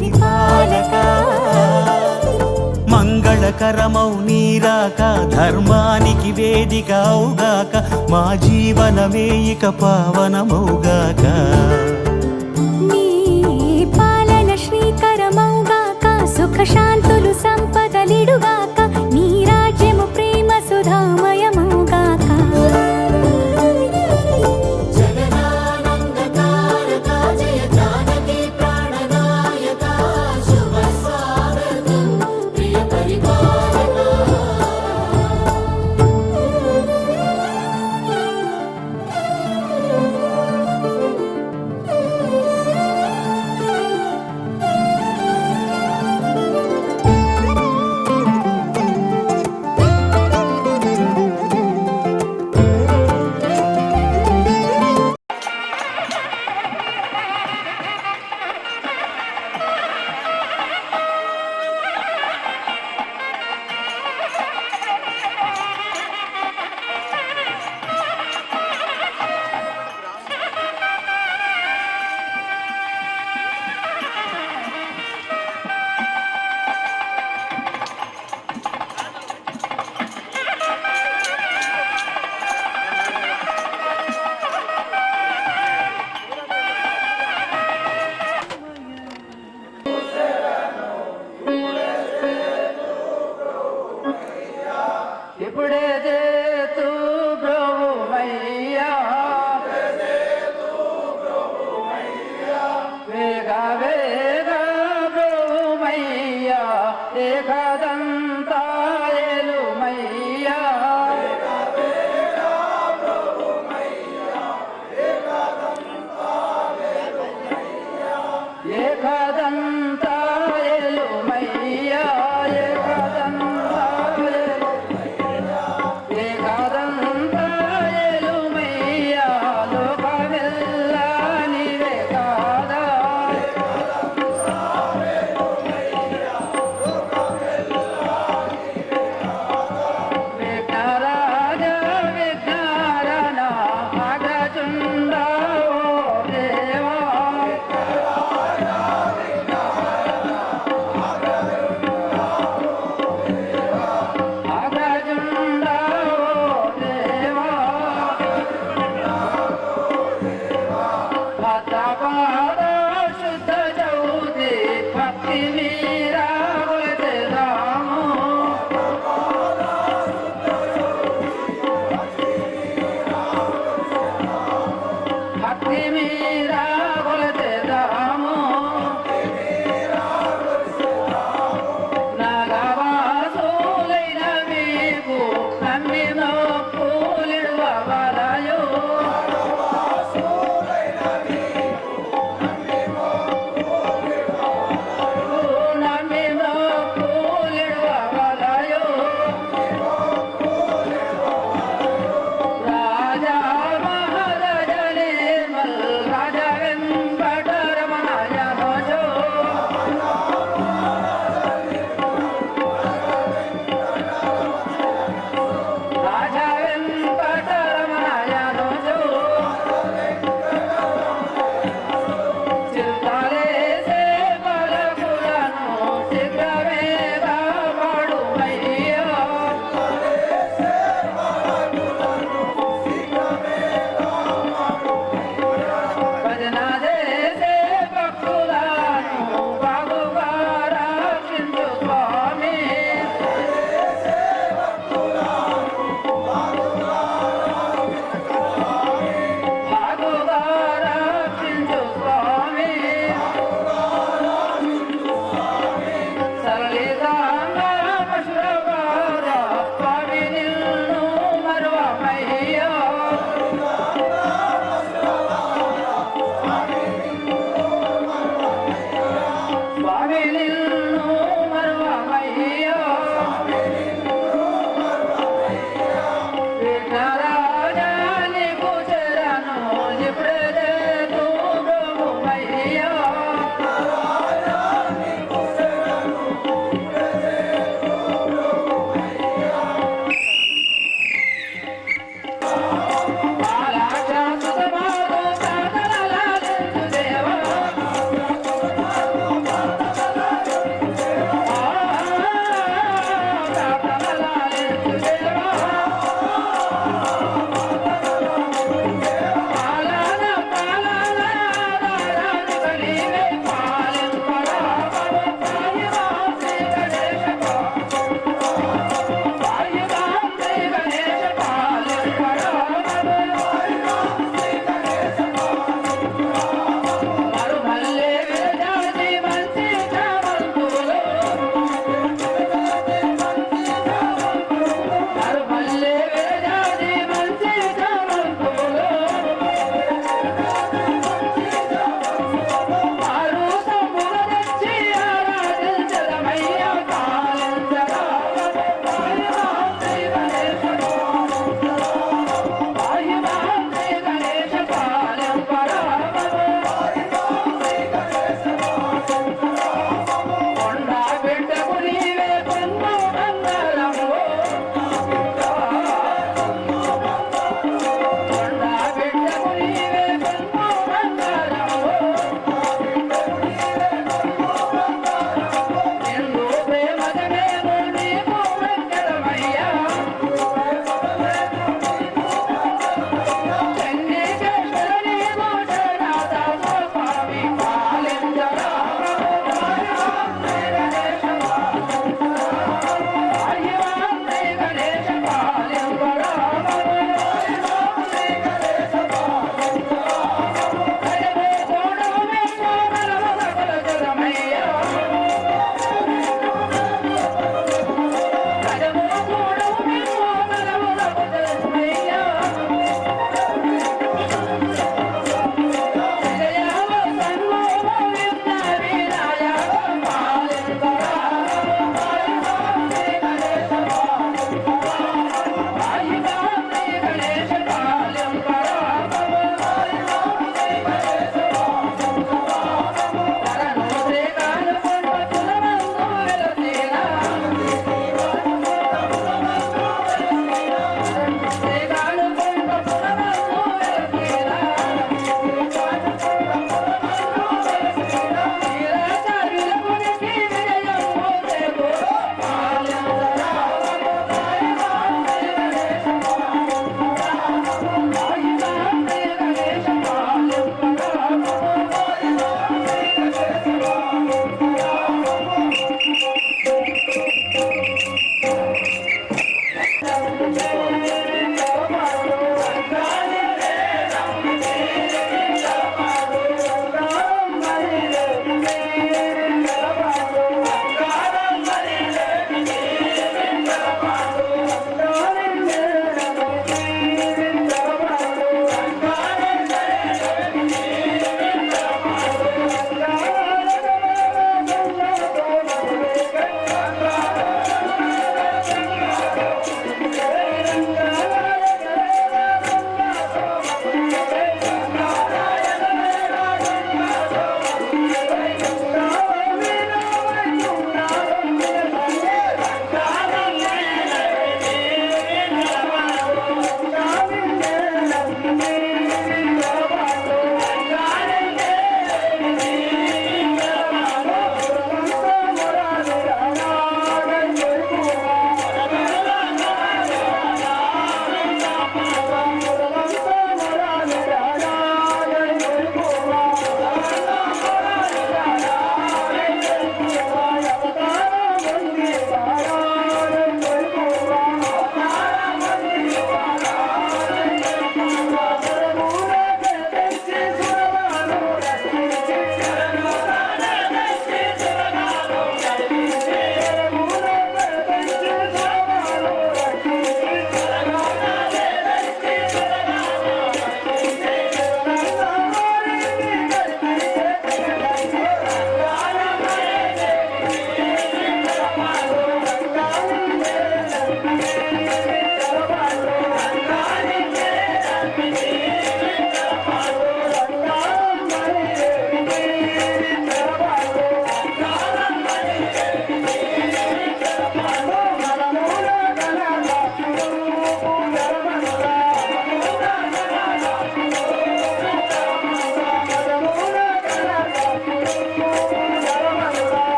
పరిపాలక మంగళకరమౌ నీరాక ధర్మానికి వేదిక అవుగాక మా జీవనమే ఇక పావనమౌగాక నీ పాలన శ్రీకరమౌగాక సుఖ శాంతులు సంపదలిడుగాక నీ రాజ్యము ప్రేమ సుధామయమౌగాక ఇప్పుడే చేతు ప్రభుమయ్యా వేగ వేగ ప్రభుమయ్యా ఏకదంతాయలుమయ్యా ఏకదంతాయలుమయ్యా రాజా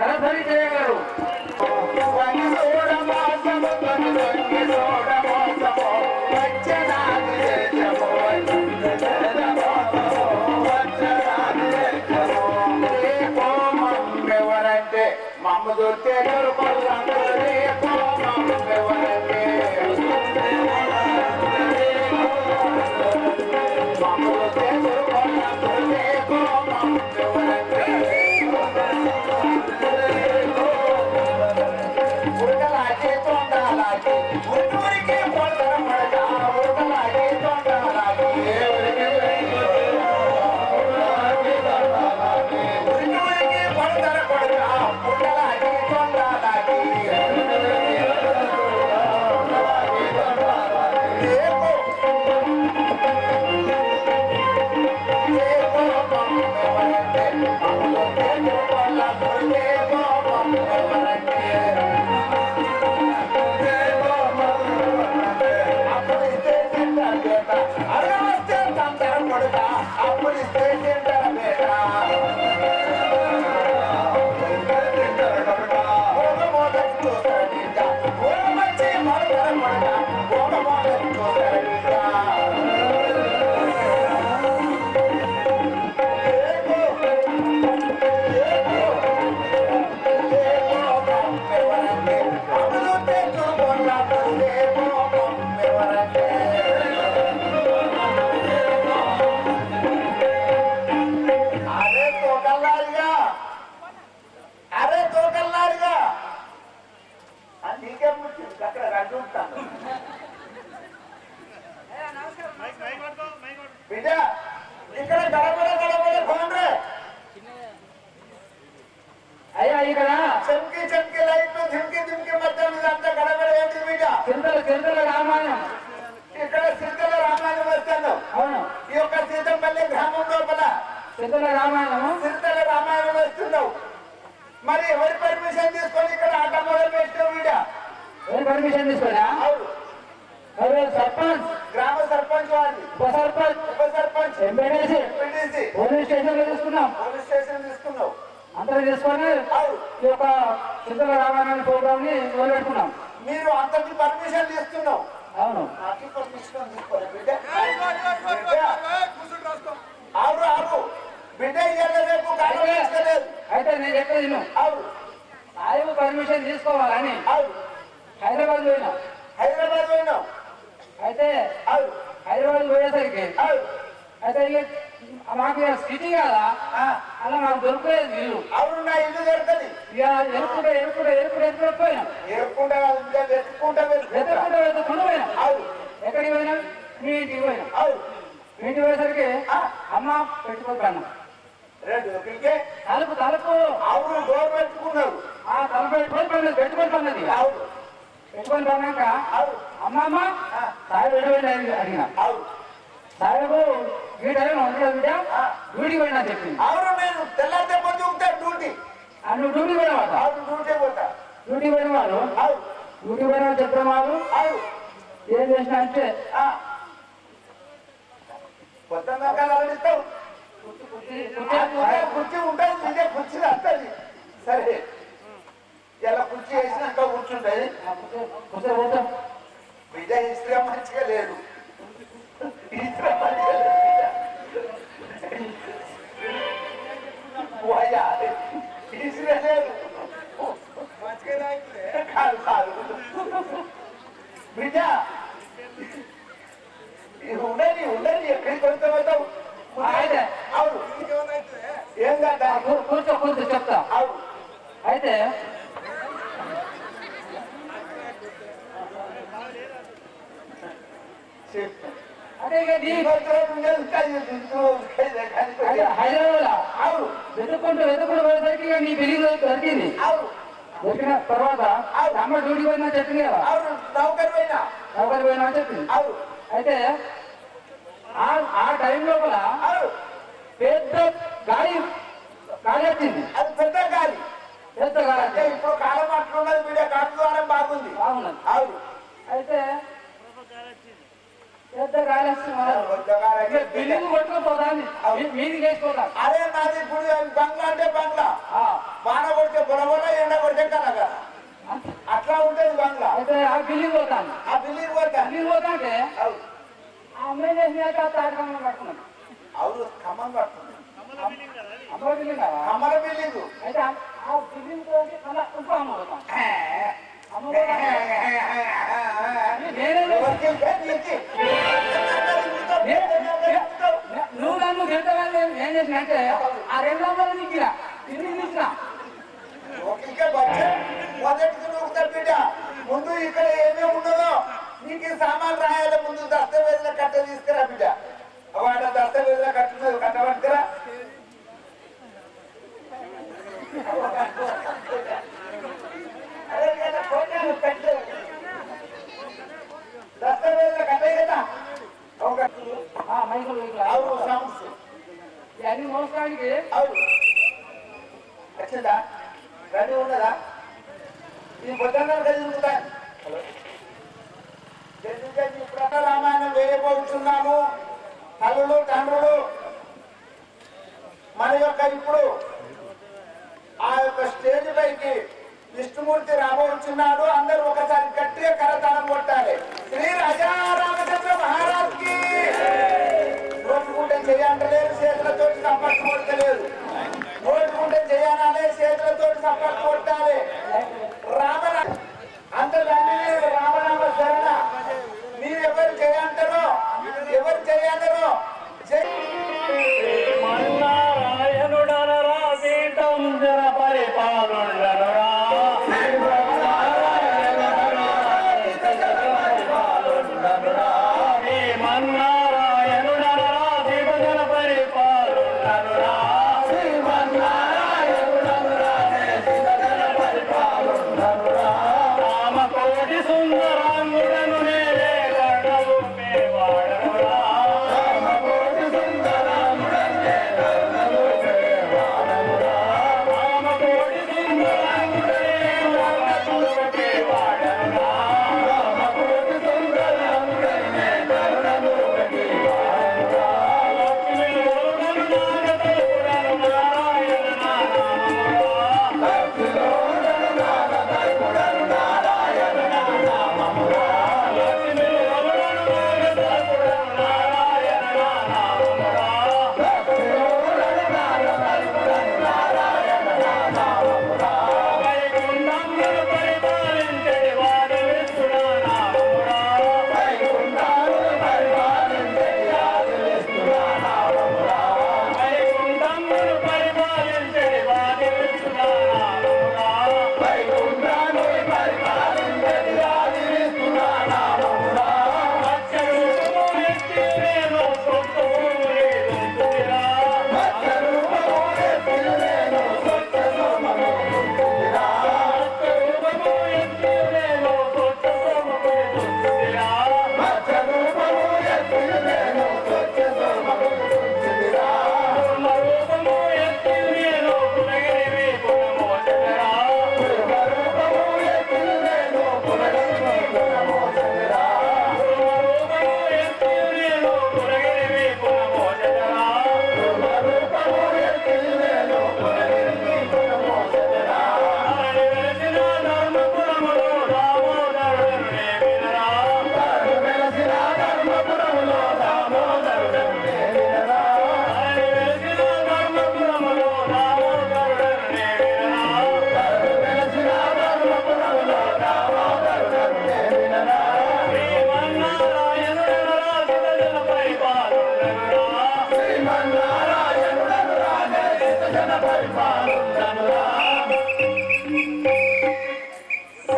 సరస్వతి చేయగలరు. ఎవరంటే మమ్మ దొరికే ఉడకలాగే తొండాలాగే ఉరికి పొందర పడక ఉడకలాగే తొండాలాగే ఉరికి పొందర పడక ఉడకలాగే తొండాలాగే బిడ్డ ఇక్కడ గడపడ గడపడ పోండ్రే అయ్యా ఇక్కడ చెంకి చెంకి లైట్లు ధింకి ధింకి మధ్య అంతా గడపడ ఏంటి బిడ్డ చింతల రామాయణం. ఇక్కడ సిద్ధల రామాయణం వస్తాను. అవును, ఈ యొక్క సీతంపల్లి గ్రామం లోపల చింతల రామాయణము. సిద్ధల రామాయణం వస్తున్నావు. మరి ఎవరి పర్మిషన్ తీసుకొని ఇక్కడ ఆట మొదలు పెట్టావు బిడ్డ? ఎవరు పర్మిషన్ తీసుకోరా? అవును, ఎవరు? సర్పంచ్, గ్రామ సర్పంచ్ వారిని, ఉప సర్పంచ్, ఉప sarpanch, MPTC, MPTC, police station లో తీసుకున్నాం. పోలీస్ స్టేషన్ తీసుకున్నావు. అందరూ తీసుకొని అవును, ఈ యొక్క చింతల రామాయణ ప్రోగ్రామ్ ని మొదలెట్టుకున్నాం. మీరు అంతటి పర్మిషన్ తీసుకున్నావు. అవును, నాకు పర్మిషన్ తీసుకోరా బిడ్డ? ఆరు ఆరు బిడ్డ ఇయ్యాల రేపు కాలం తీసుకోలేదు. అయితే నేను చెప్పేది విను. అవును, సాయిబు పర్మిషన్ తీసుకోవాలని అవును, హైదరాబాద్ పోయినా. హైదరాబాద్ పోయినావు. అయితే అవును, హైదరాబాద్ పోయేసరికి అవును, అయితే ఇక మాకు ఇక సిటీ కదా, ఆ, అలా మాకు దొరకలేదు ఇల్లు. అవును, నా ఇల్లు దొరకది. ఇక ఎరుకుంటే పోయినాం. ఎరుక్కుంటా వెతుక్కుంటా వెతుక్కుంటూ పోయినాం. అవును, ఎక్కడికి పోయినాం? మీ ఇంటికి పోయినాం. అవును, మీ ఇంటికి పోయేసరికి ఆ, అమ్మ పెట్టుకోకన్నాం. రెండు ఒకరికే తలుపు అవును డోర్ పెట్టుకున్నారు. ఆ తలుపు పెట్టుకొని పన్నది. అవును, పెట్టుకొని పన్నాక అవును, అమ్మమ్మ సాయిబు ఎటువంటి అడిగిన. అవును, సాయిబు ఈ టైం ఉంటుంది బిడ్డ, డ్యూటీ పోయినా చెప్పింది. అవును, నేను తెల్లారితే పొద్దు ఉంటా డ్యూటీ. నువ్వు డ్యూటీ పోయినవాడు. అవును, డ్యూటీ పోతా. డ్యూటీ పోయిన వాళ్ళు అవును, డ్యూటీ పోయిన వాళ్ళు చెప్పిన వాళ్ళు అవును, ఏం చేసిన అంటే ఆ, పొద్దున్న దాకా అలడిస్తావు. కుర్చీ ఉంటుంది, ఇదే కుర్చీ వస్తుంది. సరే, ఇలా కుర్చీ వేసినాక కూర్చుంటది. బిడ్డ ఇస్త్రీ మంచిగా లేదు. ఇస్త్రీ మంచిగా లేదు. ఇస్త్రీ లేదు. కాదు కాదు బిడ్డ ఉండని ఎక్కడికి వెళ్తావు? అవును, ఏం కదా? కూర్చో చెప్తా. అవును, అయితే అంటే ఇక హైదరాబాద్ అవును, వెతుక్కుంటూ పోయేసరికి ఇక నీ బిల్డింగ్ దొరికింది. అవును, దొరికిన తర్వాత అమ్మ డ్యూటీ పోయినా చెప్పింది కదా, అవును, నౌకరు పోయినా. ఎవరు పోయినా అని చెప్పింది. అవును, అయితే ఆ టైం లోపల అవును, పెద్ద గాలి వచ్చింది. అది పెద్ద గాలి. పెద్ద గాలి అంటే ఇప్పుడు కాలం అట్లున్నది బిడ్డ, కాటు ద్వారం బాగుంది. బాగున్నది. అవును, అయితే పెద్ద గాలి పెద్ద గాలి అంటే బిల్డింగ్ కొట్టుకుపోతాను, మీదికి వేసిపోతాను. అరే నాది ఇప్పుడు బంగ్లా అంటే బంగ్లా. వాన కొడితే పొలవన ఎండ కొడితే కనుక అట్లా ఉంటుంది బంగ్లా. అయితే ఆ బిల్డింగ్ పోతాను, ఆ బిల్డింగ్ పోతా బిల్డింగ్ పోతా అంటే అవును ఆ అమ్మాయి చేసినాక తాటకమ్మ పడుతున్నాను. అవును ఖమ్మం కడుతుంది అమ్మ బిల్డింగ్ కదా, కమ్మల బిల్డింగ్. అయితే ఆ బిల్డింగ్ పోతే మళ్ళీ ఇంకో అమ్మ పోతాం. అమ్మ నువ్వు నన్ను గెలుతావని ఏం చేసిన అంటే ఆ 2 అమ్మలు నీకు తిరిగి తీసిన మొదటికి నువ్వు బిడ్డ ముందు ఇక్కడ ఏమేమి ఉన్నదో నీకు ఈ సామాన్లు రాయాలి. ముందు దస్తవేజుల కట్ట తీసుకురా బిడ్డ. వాడ దస్తవేజుల కట్టున్నది కట్టబట్టుకురా. దస్తవేజుల కట్టాయి కదా మైకులు అవును సౌండ్స్ ఇవన్నీ మోసడానికి అవును వచ్చిందా రెడీ ఉన్నదా? ఈ బుద్ధంగా చదువుతా ఇప్పుడు రామాయణం వేయబోతున్నాము. తల్లులు తండ్రులు మన యొక్క ఇప్పుడు ఆ యొక్క స్టేజ్ పైకి విష్ణుమూర్తి రాబోతున్నాడు. అందరూ ఒకసారి గట్టిగా కరతాళం కొట్టాలి. శ్రీ రాజా రామచంద్ర మహారాజ్ కి నోటుకుంటే చేయంటలేదు, చేతులతో సంపర్కం కొట్టలేదు. నోటుకుంటే చేయాలనే చేతులతో సంపర్కం కొట్టాలి. రామరా అంత తండ్రి రామరామ శరణ. మీరు ఎవరు చేయంటారో ఎవరు చేయంటారో మన్నారాయణుడనరా సీతం జర పరిపాలుండనురా మన్నారాయణుడనరా సీత జన పరిపాలుండనురా రామకోటి సుందరాంగుడను నేనే కర్ణవు మేవాడనురా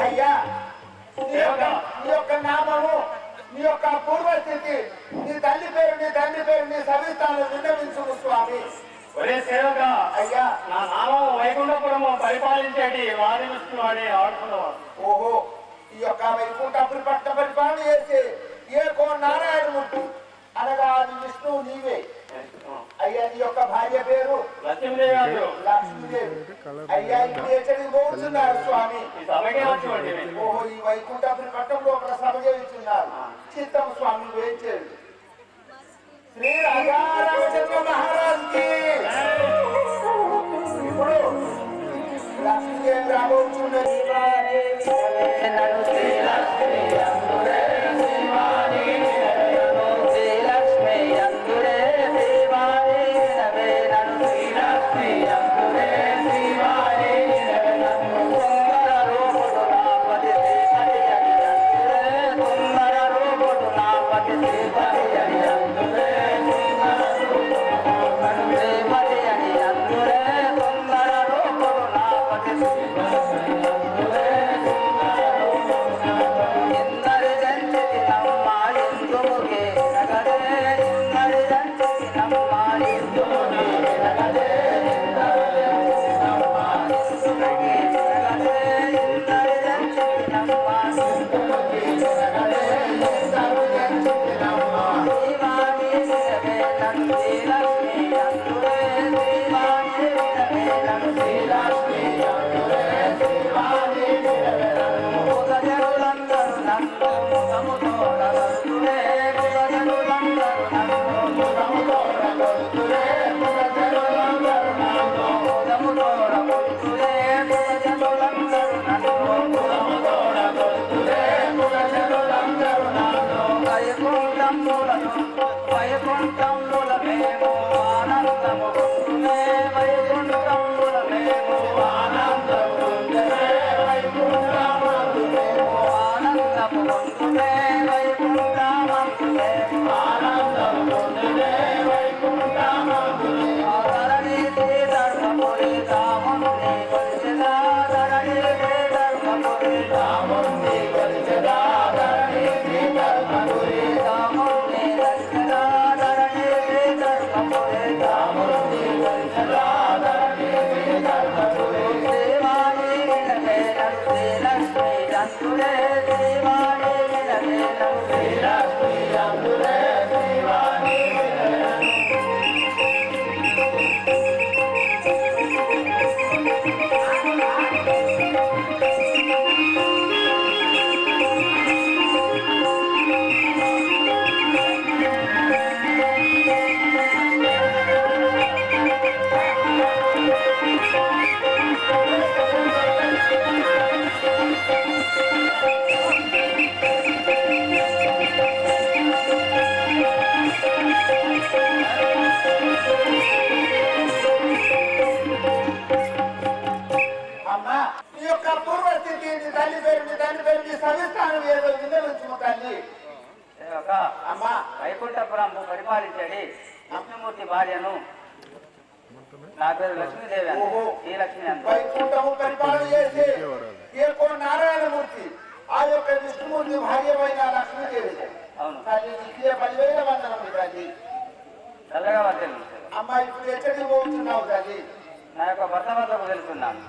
అయ్యా నీ యొక్క నామము, నీ యొక్క పూర్వస్థితి, నీ తల్లి పేరు, నీ తండ్రి పేరు, నీ సవిస్తాను విన్నవించుము స్వామి. ఒరే సేవక, అయ్యా నా నామం వైకుంఠపురము పరిపాలించేటి వారి విష్ణువాడే ఆడుకున్నవాడు. ఓహో, ఈ యొక్క వైకుంఠపురి పట్ల పరిపాలన చేసే ఏకో నారాయణమూర్తి అనగా అది విష్ణువు నీవే. అయ్యా నీ యొక్క భార్య పేరు లక్ష్మీదేవి గారు లక్ష్మీదేవి. అయ్యా ఇప్పుడు ఎక్కడికి పోతున్నారు స్వామి? ఈ సభకే వచ్చినట్టు. ఓహో, ఈ వైకుంఠపురి పట్టణంలో ఒక సభ చేస్తున్నారు. చిత్తం స్వామి వేయించేది. శ్రీ రాజా రామచంద్ర మహారాజ్ కి ఇప్పుడు లక్ష్మీదేవి రాబోతున్నది. వైకుంఠపురం పరిపాలించడి విష్ణుమూర్తి భార్యను. నా పేరు లక్ష్మీదేవి అని. ఈ లక్ష్మి అంత వైకుంఠము పరిపాలన చేసి నారాయణమూర్తి ఆ యొక్క విష్ణుమూర్తి భార్యమైన లక్ష్మీదేవి. అవును. తల్లి 10,000 వందనం తల్లి. చల్లగా వర్తలు. అమ్మ ఇప్పుడు ఎక్కడికి పోతున్నావు తల్లి? నా యొక్క భర్త వద్దకు వెళ్తున్నాను.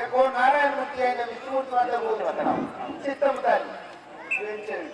ఏకో నారాయణమూర్తి అయిన విష్ణుమూర్తి వద్ద పోతున్నావు. చిత్తం తల్లి ఏం చేయండి.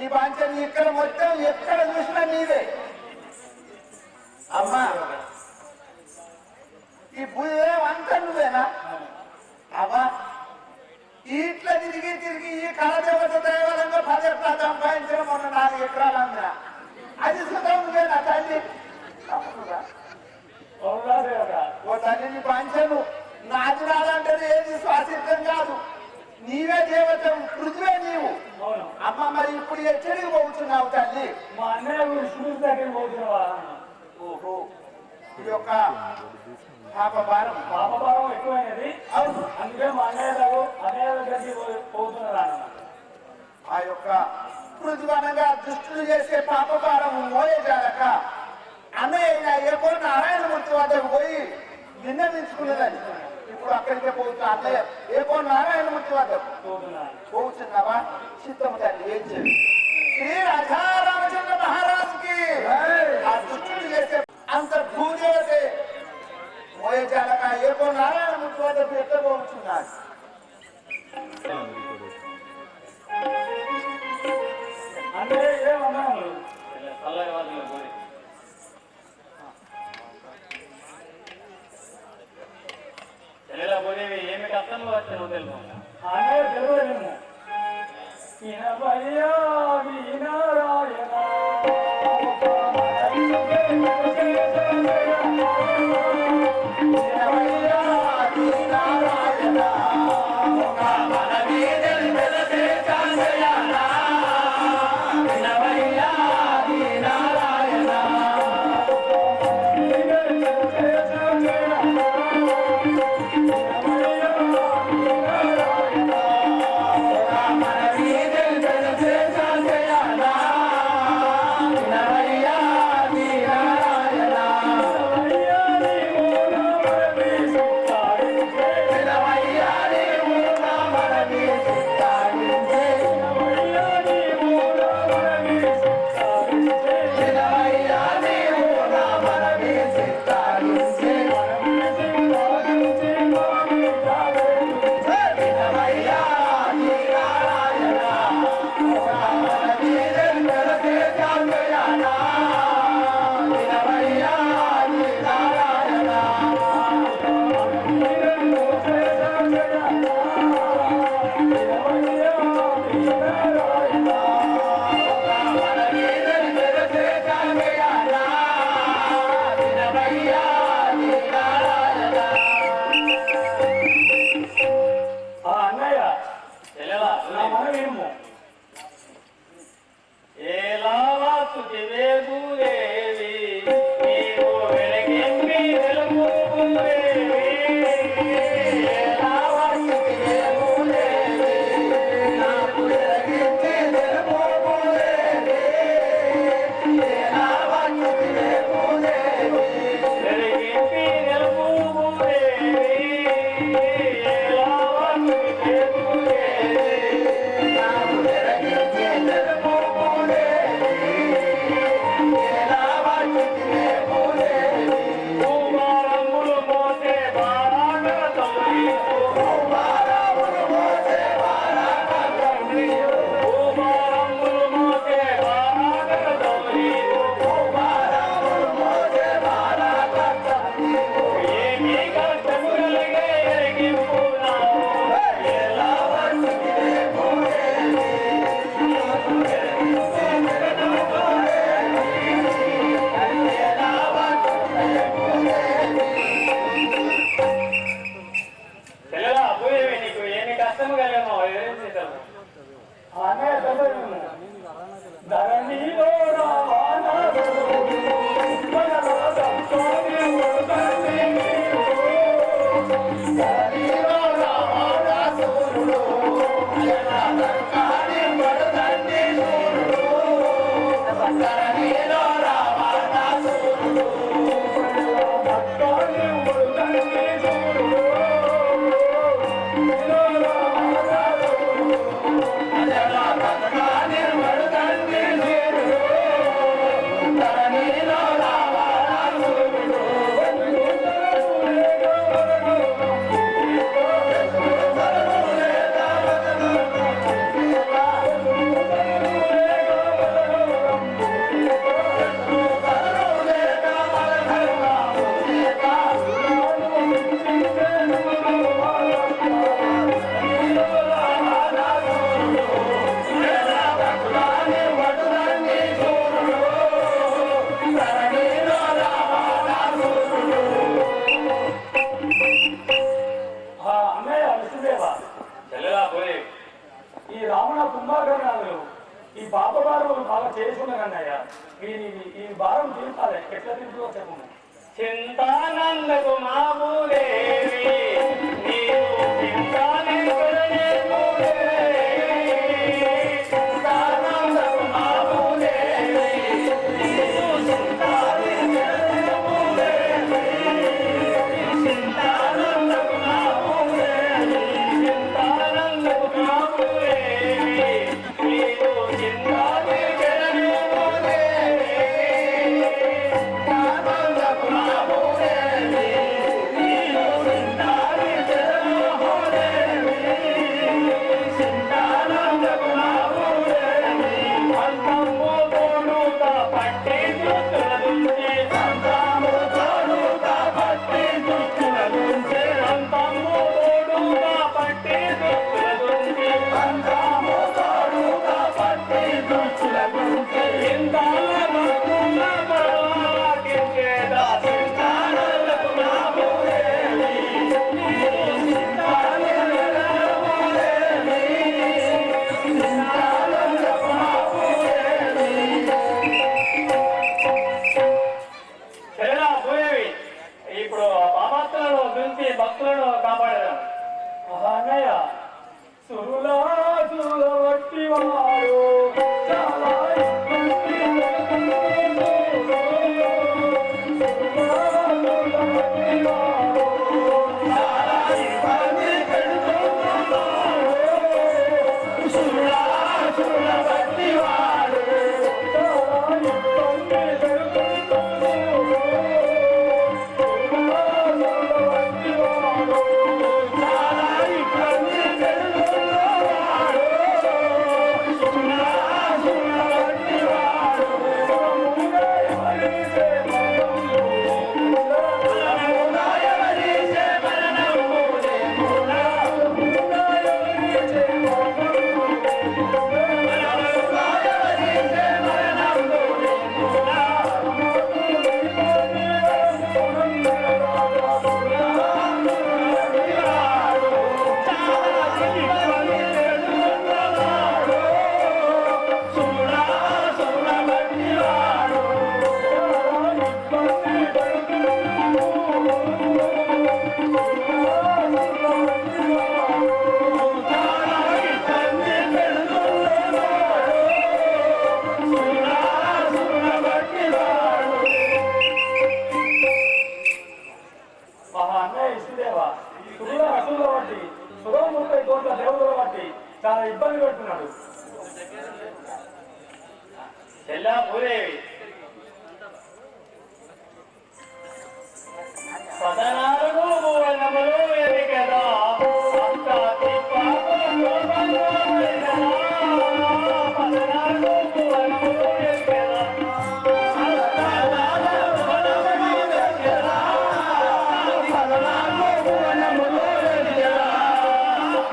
ఈ బాంచని ఇక్కడ మొత్తం ఎక్కడ చూసినా నీదే అమ్మా. ఈ భూదేవం అంతా నువ్వేనా అమ్మా? ఇట్లా తిరిగి తిరిగి ఈ కళదేవత దేవాలయంలో 10 ఎకరాలు సంపాదించిన మొన్న 4 ఎకరాలు అందిన అది సుతం నువ్వేనా తల్లి? ఓ తల్లి నీ పంచను నాది రాదంటే ఏది శ్వాసితం కాదు, నీవే దేవత, పృథ్వే నీవు అమ్మ. మరి ఇప్పుడు ఎక్కడికి పోతున్నావు తల్లి? మా అన్నయ్య విష్ణు దగ్గరికి పోతున్నావా? ఓహో, ఇది ఒక పాపభారం ఎక్కువైనది. అవును. అందుకే మా అన్నయ్య దగ్గరికి పోతున్నారా? ఆ యొక్క పృథ్వనంగా దుష్టులు చేసే పాపభారం మోయజాలక అన్నయ్య ఏకో నారాయణమూర్తి వద్దకు పోయి విన్నవించుకున్నదని ఇప్పుడు అక్కడికే పోతున్నా. అన్నయ్య ఏకో నారాయణమూర్తి వద్దకు పోతున్నావా? చిత్తము తల్లి ఏం చేయాలి? శ్రీ రాధారామచంద్ర మహారాజుకి ఆ దుష్టులు చేసే అంత భూదేవతే మోయజాలక ఏకో నారాయణమూర్తి వద్దకు ఎక్కడ పోతున్నారు? అంటే ఏమన్నాము చల్లగా వాళ్ళు పోయి చెల్లెలా పోయేవి ఏమి కష్టం వచ్చాను తెలుసు. అనే తెలియదు ఈయనయ్యా ఈనారాయణ Hare బాగా చేసుకున్నాను అన్నయ్య. ఈ భారం తీర్చాలి, ఎట్లా తీర్చుకో చెప్పు. చింతానందకు మామూలేవి నీవు చింతానే చింతానందకు మామూలేవి నీవు చింతానే చింతానందకు మామూలేవి చింతానందకు మామూలేవి నీవు చింతానే భక్తులను కాపాడేదా అన్నయ్య. సురులా సురుల వట్టి వాడు చాలా చాలా ఇబ్బంది పెడుతున్నాడు. చెల్లా పూరేవి పదనాలుగు భువనములు ఎదిగదా పదనాలుగు భువనములు ఎదిగదా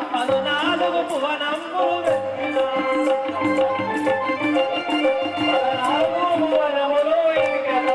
పదనాలుగు భువనములు ఎదిగదా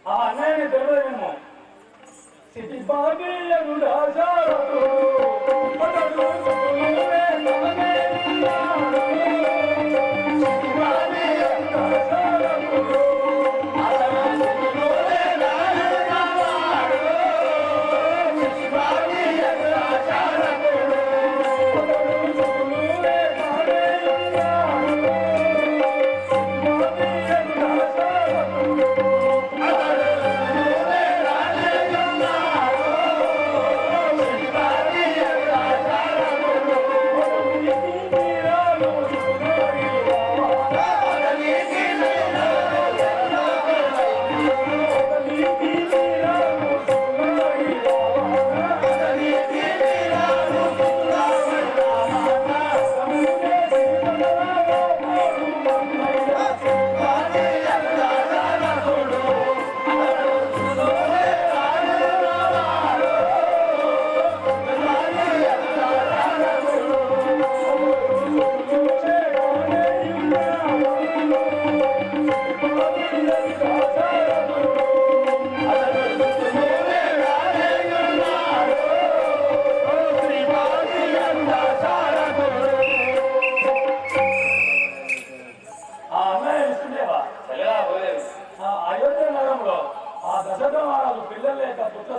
అన్నయ్య తెలియదేమో సిటీ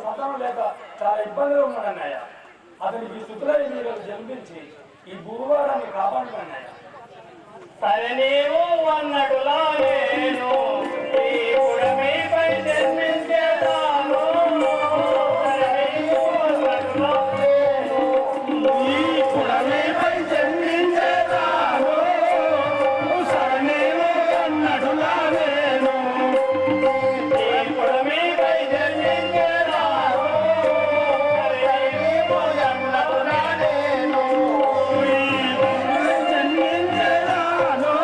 సంతానం లేక చాలా ఇబ్బందులు ఉన్నాడన్నయ్య. అతనికి శుక్రయ్య మీరు జన్మించి ఈ భూభారాన్ని కాపాడుకున్నయ్య. సరే నీవు అన్నడులా నేను ఈ పుడమిపై జన్మించేదాను. సరే నీవు అన్నడులా నేను ఈ పుడమిపై జన్మించేదాను. సరే నీవు అన్నడులా నేను ఈ పుడమిపై జన్మించేదాను. సరే నీవు అన్నడులా నేను జన్మించేదాను.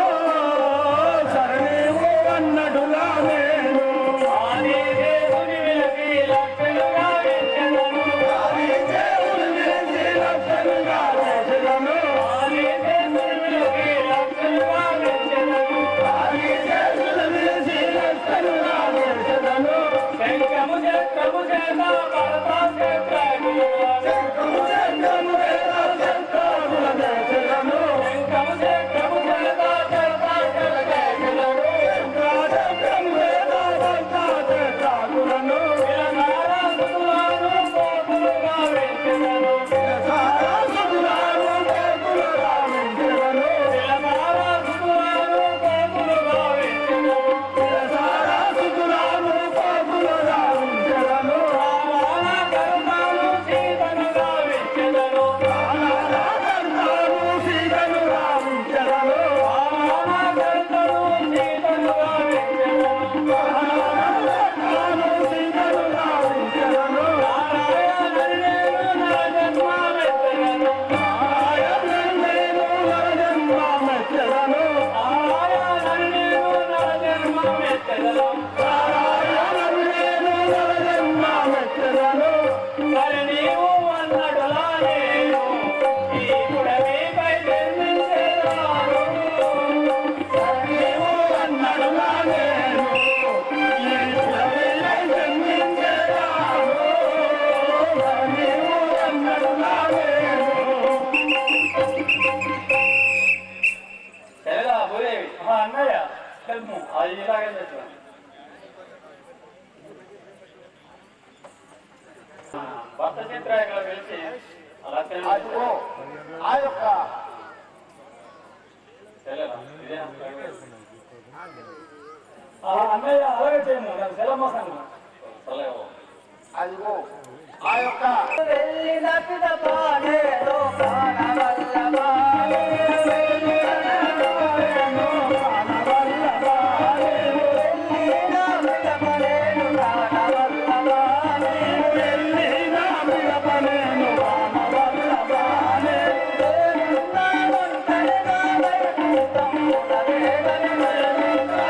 సరేవు అన్నడులా నేను ఆది దేవుని వెలికి లక్షలుగా వెచ్చదను. ఆది దేవుని వెలికి లక్షలుగా వెచ్చదను. ఆది దేవుని వెలికి లక్షలుగా వెచ్చదను. ఆది దేవుని వెలికి లక్షలుగా వెచ్చదను. శంఖము చక్రము చేత భరతా చక్రముల శంఖము చక్రము చేత చక్రముల వెచ్చదను. శంఖము చక్రము చేత భరతా చక్రములను చక్రము చేత భరతా చక్రములను విలనారసులను పోతులుగా వెచ్చదను. విలనారసులను పోతులుగా వెచ్చదను. విలనారసులను పోతులుగా వెచ్చదను. విలనారసులను పోతులుగా వెచ్చదను. రామాన కరుణాలు సీతనుగా వెచ్చదను. రామాన కరుణాలు సీతనుగా వెచ్చదను. రామాన కరుణాలు సీతనుగా వెచ్చదను. రామాన సీతనుగా వెచ్చదను. నారాయణుని నేను నా జన్మ వెచ్చదను. నారాయణుని నేను నా జన్మ వెచ్చదను. నారాయణుని నేను నా జన్మ వెచ్చదను. నారాయణుని నేను నా జన్మ వెచ్చదను. సరే నీవు అన్నడులా నేను ఈ పుడమిపై జన్మించేదాను. సరే నీవు అన్నడులా నేను ఈ పుడమిపై జన్మించేదాను. సరే నీవు అన్నడులా నేను. సరేరా భూదేవి. అన్నయ్య తెలుపు అది ఇలాగే చేస్తాను. భర్త చిత్ర ఇక్కడ పిలిచి అలా అదిగో ఆ యొక్క అన్నయ్య అలాగే చేయను నాకు సెలవు అదిగో ఆ యొక్క వెళ్ళిన పిదపానేదో ప్రాణవల్లభానే. వెళ్ళిన పిదపానేదో ప్రాణవల్లభానే. వెళ్ళిన పిదపనేను ప్రాణవల్లభానే. వెళ్ళిన పిదపనేను ప్రాణవల్లభానే. నేనున్నా ఒంటరిగా వైకుంఠమున వేదన నేనున్నా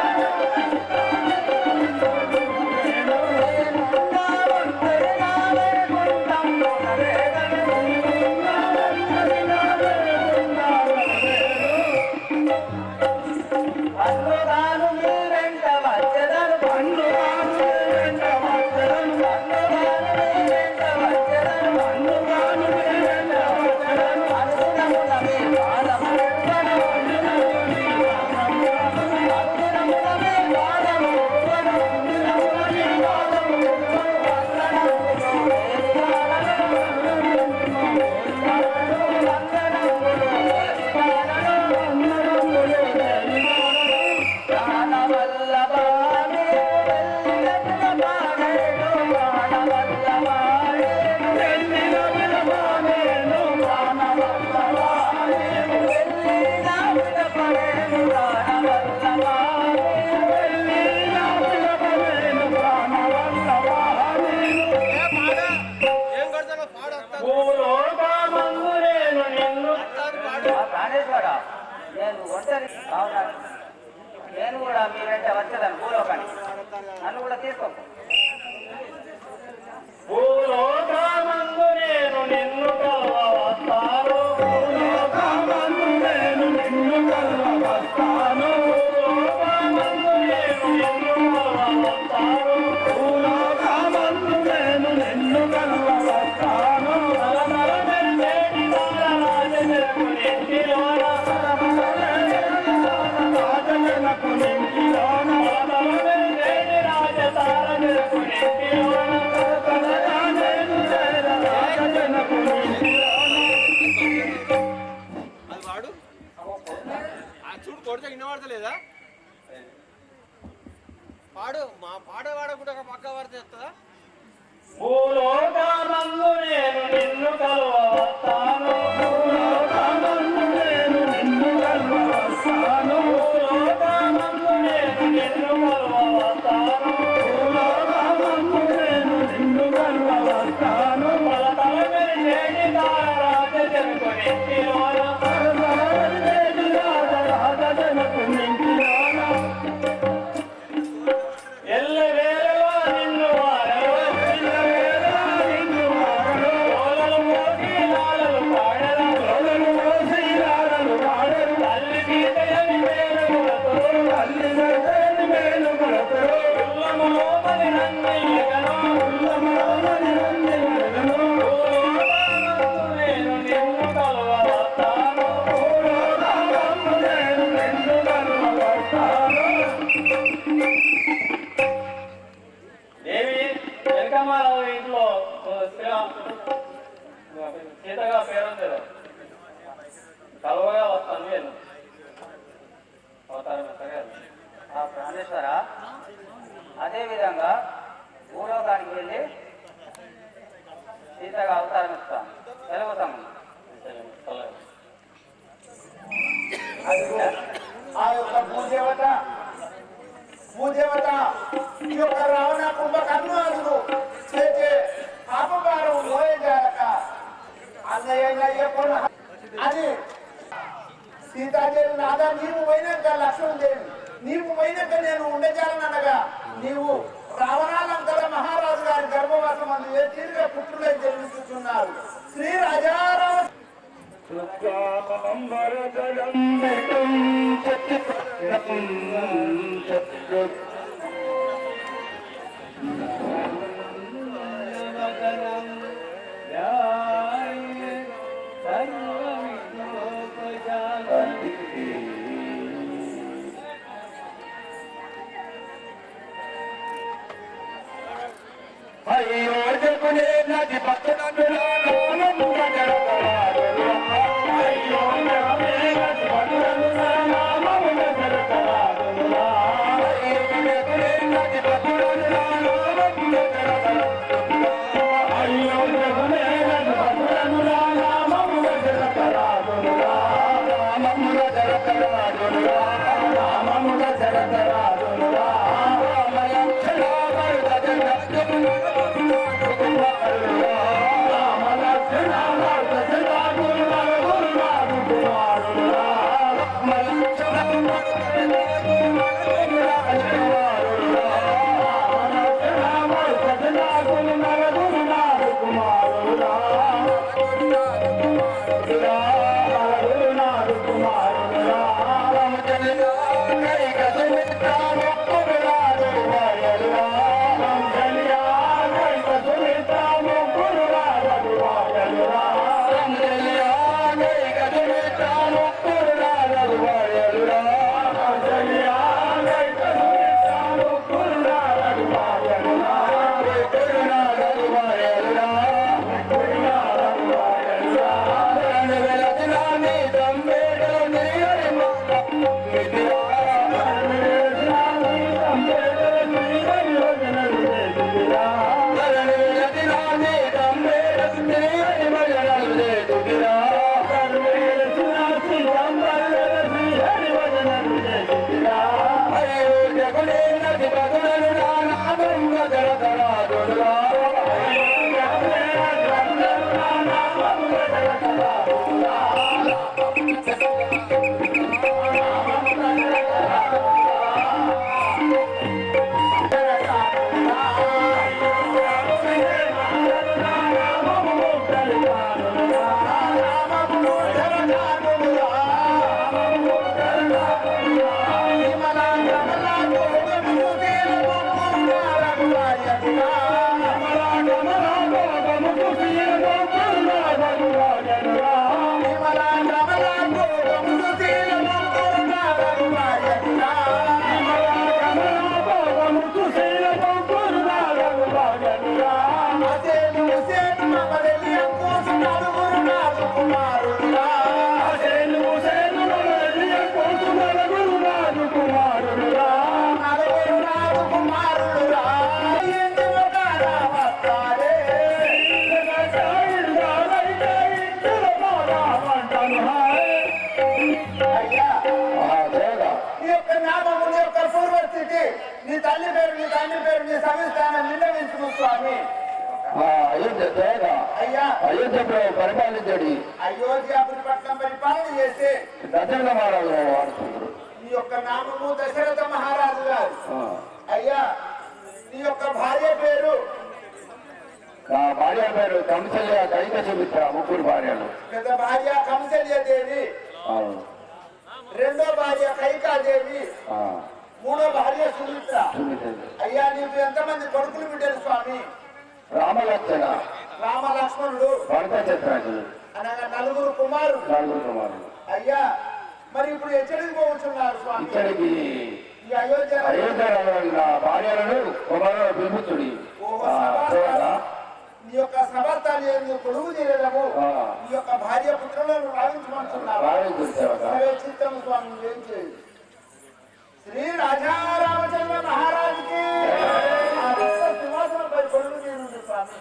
ఒంటరిగా వైకుంఠమున వేదన పండుగాను మీ వెంట వచ్చెదను. పండుగాను మీ వెంట వచ్చెదను. పండుగాను మీ వెంట వచ్చెదను. పండుగాను మీ వెంట వచ్చెదను. అనుగుణమున మీ పాదములను అనుగుణమున మీ పాదములను అనుగుణమున మీ పాదములను అనుగుణమున మీ పాదములను వందనములు వేదికాలను వందనములు ప్రాణవల్లభానే. వెళ్ళిన పిదపానేను ప్రాణవల్లభానే. వెళ్ళిన పిదపానేను ప్రాణవల్లభానే. వెళ్ళిన పిదపనేను ప్రాణవల్లభానే. వెళ్ళిన పిదపనేను ప్రాణవల్లభానే. భూలోకమందు నేను నిన్ను ప్రాణేశ్వర నేను ఒంటరి అవునా నేను కూడా మీ వెంట వచ్చేదాన్ని భూలోకానికి నన్ను కూడా తీసుకో. భూలోకమందు నేను నిన్ను కలవస్తాను. భూలోకమందు నేను నిన్ను కలవస్తాను. భూలోకమందు నేను నిన్ను కలవస్తాను. భూలోకమందు నేను నిన్ను కలవస్తాను. తలతల రాజ తార భూలోకమందు నేను నిన్ను కలువవస్తాను భూలోకమందు నేను నిన్ను కలువవస్తాను భూలోకమందు నేను నిన్ను కలువవస్తాను భూలోకమందు నేను నిన్ను కలువవస్తాను పలతల మెరిసేటి తారరాజ జనకు నింటిలోన పలతల మెరిసేటి తారరాజ జనకు నింటిలోన ఎల్లవేళలా నిన్ను వారలో ఇంట్లో సీతగా పేరుంది కలవగా వస్తాను నేను అవతారం ఆ ప్రాణేశ్వర అదేవిధంగా భూలోకానికి వెళ్ళి సీతగా అవతారం ఇస్తాం తెలుగుతాము ఆ యొక్క భూదేవత ఈ యొక్క రావణ కుంభకర్ణుడు చేసే పాపకారం మోయజాలక అన్నయ్య అని సీతాదేవి నాదా నీవు పోయినాక లక్ష్మణదేవి నీవు పోయినాక నేను ఉండజాలనగా నీవు రావణాలంతర మహారాజు గారి గర్భవాసం అందు ఏ తీరుగా పుట్టులై జన్మిస్తున్నారు శ్రీ రాజారామ అయ్యో చెప్పునే నది పక్కన కుమారు మీ సంస్థానం నిర్ణయించుకు స్వామి. అయోధ్య త్వరగా అయ్యా అయోధ్యలో పరిపాలించడి అయోధ్యాపురిపట్నం పరిపాలన చేసి దశరథ మహారాజు వాడుతున్నారు. నీ యొక్క నామము దశరథ మహారాజు గారు. అయ్యా నీ యొక్క భార్య పేరు? నా భార్య పేరు కంసల్య కైక సుమిత్ర. ముగ్గురు భార్యలు. పెద్ద భార్య కంసల్యదేవి, రెండో భార్య కైకాదేవి, మూడో భార్య సుమిత్ర. అయ్యా నీకు ఎంతమంది కొడుకులు బిడ్డలు స్వామి? రామలక్షణ రామలక్ష్మణుడు భరత చిత్రాకులు అనగా నలుగురు కుమారులు. అయ్యా మరి ఇప్పుడు ఎచ్చడికి పోతున్నారు స్వామి? ఇక్కడికి ఈ అయోధ్య భార్యలను కుమారుడు పిలుపుతుడి. నీ యొక్క సమర్థాన్ని కొడుకు చేయడము, నీ యొక్క భార్య పుత్రులను రావించమంటున్నారు. సరే చిత్తం స్వామి, ఏం చేయండి. శ్రీ రాజా రామచంద్ర మహారాజుకి సింహాసనంపై కొడుకు చేయండి స్వామి.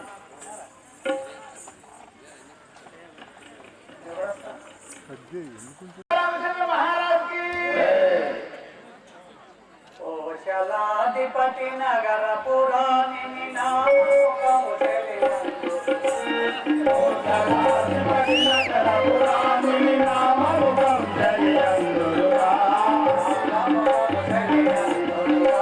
రామచంద్ర మహారాజుకి ఓషలాధిపతి నగర పురాణి నామము తెలియందు. ఓషలాధిపతి నగర పురాణి నామము తెలియందురా. నామము తెలియందురా.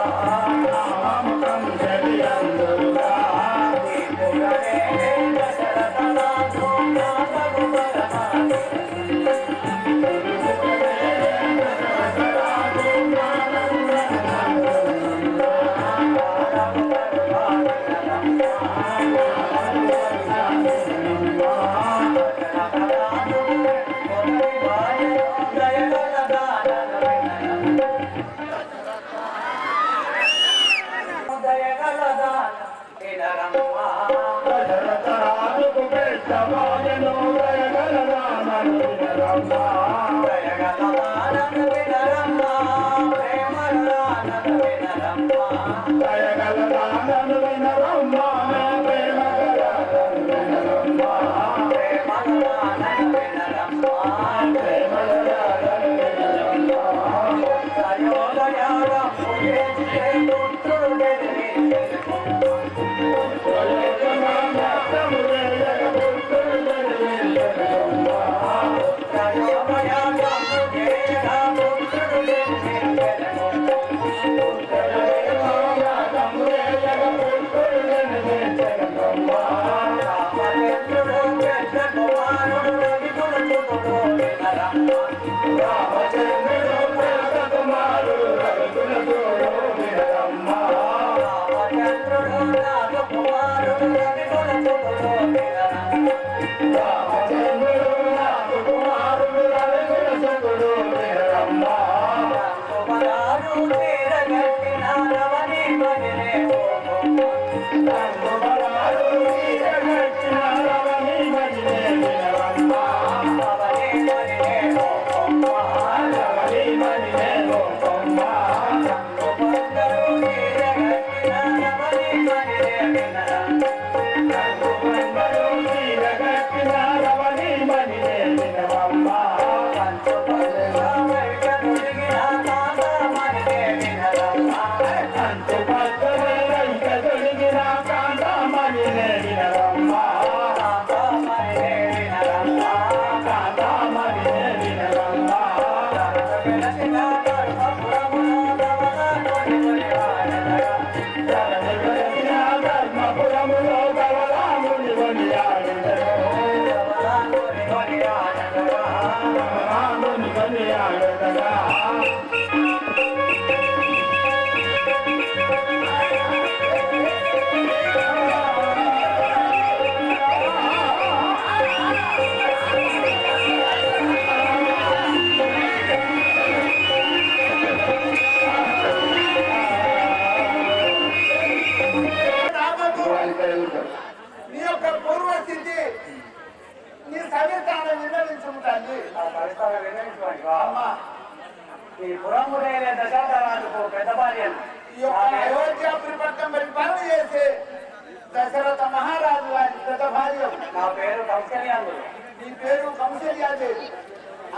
దశరథ మహారాజు వారి పెద్ద భార్య. నా పేరు కౌశల్యాలు. నీ పేరు కౌశల్యాదేవి.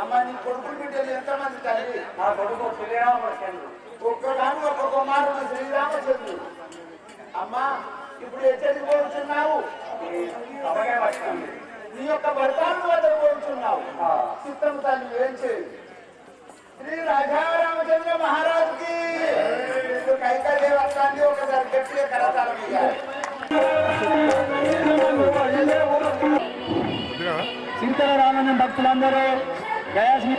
అమ్మ నీ కొడుకు బిడ్డలు ఎంతమంది తల్లి? నా కొడుకు శ్రీరామచంద్రుడు. ఒక్కగాను ఒక కుమారుడు శ్రీరామచంద్రుడు. అమ్మా ఇప్పుడు ఎక్కడికి పోతున్నావు? తమకే వచ్చింది. నీ యొక్క భర్తాన్ని వద్ద పోతున్నావు. చిత్తం తల్లి ఏం చేయదు. శ్రీ రాజారామచంద్ర మహారాజుకి కైకర్య వస్తాన్ని ఒకసారి గట్టిగా కరతాళం ఇయ్యాలి. చింతల రామన్న భక్తులందరూ గయాస్మి